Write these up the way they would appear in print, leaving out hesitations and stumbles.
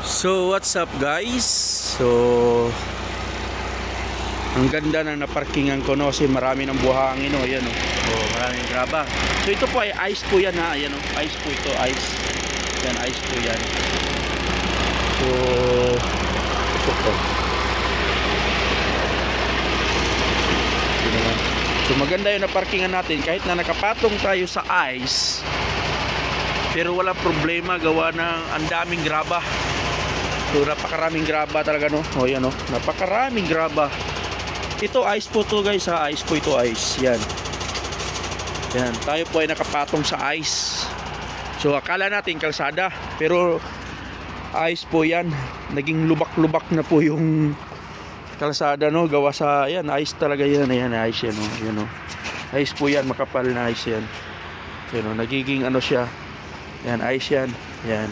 So what's up guys? So ang ganda ng naparkingan ko, no, kasi marami ng buhangin, no, yan, no. So maraming graba. So ito po ay ice po yan, ha. Ayan, no. Ice po ito, ice. Yan, ice po yan. So ito po. So maganda yung naparkingan natin kahit na nakapatong tayo sa ice. Pero wala problema gawa ng ang daming graba. So napakaraming graba talaga, no. O yan, no. Napakaraming graba. Ito ice po to guys, ha. Ice po ito, ice. Yan. Yan. Tayo po ay nakapatong sa ice. So akala natin kalsada, pero ice po yan. Naging lubak-lubak na po yung kalsada, no. Gawa sa, yan, ice talaga yan. Ayan, ice yan, no. Yan, no. Ice po yan, makapal na ice yan. Yan, no. Nagiging ano siya. Yan, ice yan. Yan.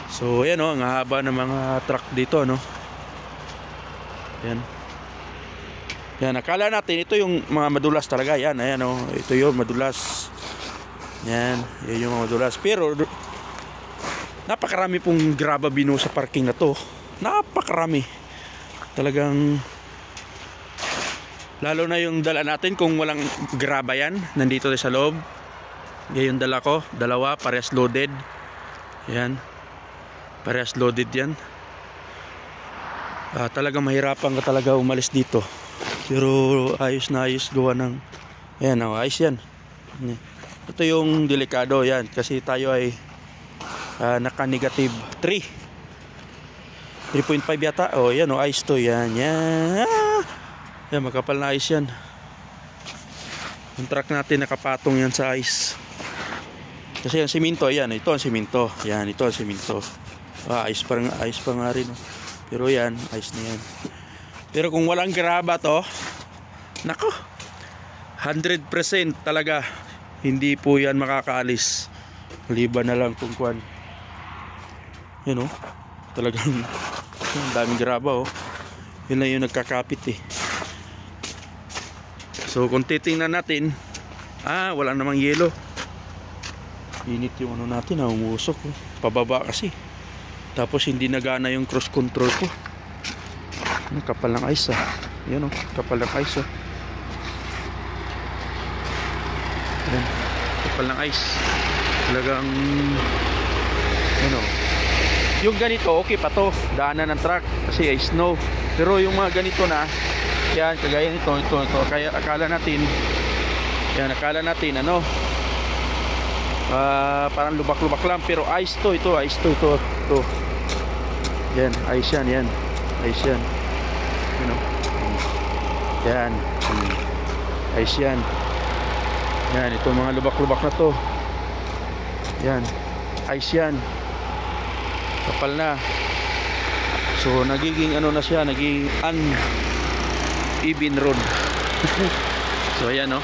So yan, no. Ang haba ng mga truck dito, no. Yan. Yan, akala natin ito yung mga madulas talaga. Yan, ayan, oh. Ito yung madulas. Yan, yan yung mga madulas. Pero napakarami pong graba bino sa parking na to. Napakarami. Talagang lalo na yung dala natin kung walang graba yan. Nandito sa loob. Yan yung dala ko. Dalawa, parehas loaded. Yan. Parehas loaded yan. Talagang mahirapan ka talaga umalis dito. Pero ayos na ayos gawa ng, ayan, oh, ayos yan. Ito yung delikado yan kasi tayo ay naka negative 3 3.5 yata. Oh yan, oh, ayos to. Yan, yan. Yan, makapal na ayos yan. Yung truck natin nakapatong yan sa ice. Kasi yung siminto, yan, ito ang siminto. Yan, ito ang siminto. Ayos pa nga rin, oh. Pero yan, ayos na yan. Pero kung walang graba to, nako, 100% talaga hindi po yan makakaalis. Maliban na lang kung kuwan. Yan, oh. Talagang ang daming graba, oh. Yun lang yung nagkakapit, eh. So kung titingnan natin, wala namang yelo. Init yung ano natin, umusok, oh. Pababa kasi. Tapos hindi nagana yung cross control ko. Kapal ng ice, ah. Yan, oh. Kapal ng ice, oh. Yan. Kapal ng ice. Talagang ano, yung ganito okay pa to, daanan ng truck kasi ay snow. Pero yung mga ganito na, yan, kagaya nito, ito. Kaya akala natin, yan, akala natin ano, parang lubak-lubak lang, pero ice to, ito, ice to, ito. Yan, ice yan, yan. Ice yan. You know? Yan. Ice yan. Yan, ito mga lubak-lubak na to. Yan. Ice yan. Kapal na. So nagiging ano na siya, naging uneven road. So ayan, no.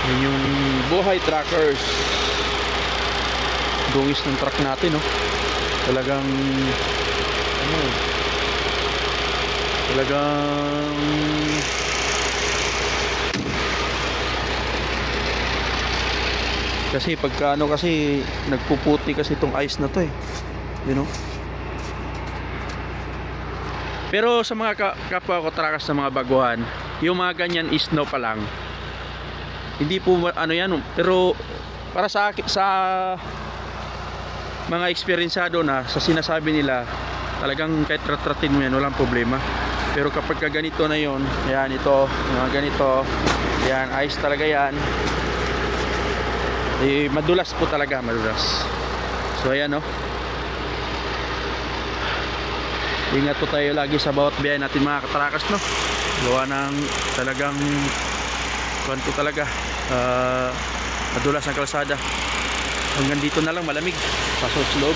Yan yung buhay truckers. Dungis ng truck natin, no. Talagang ano, talagang kasi pagka ano, kasi nagpuputi kasi itong ice na to, eh, you know. Pero sa mga kapwa ko truckers na mga baguhan, yung mga ganyan is snow pa lang, hindi po ano yan, pero para sa mga eksperyensado na, sa sinasabi nila, talagang kahit ratratin mo yan, walang problema. Pero kapag ganito na yon, yan, ito, mga ganito, yan, ice talaga yan, eh, madulas po talaga, madulas. So ayan, no. Ingat po tayo lagi sa bawat biyahe natin, mga katrakas, no. Gawa ng talagang kuwan po talaga, madulas ang kalsada. Hanggang dito na lang, malamig. Pasok sa loob.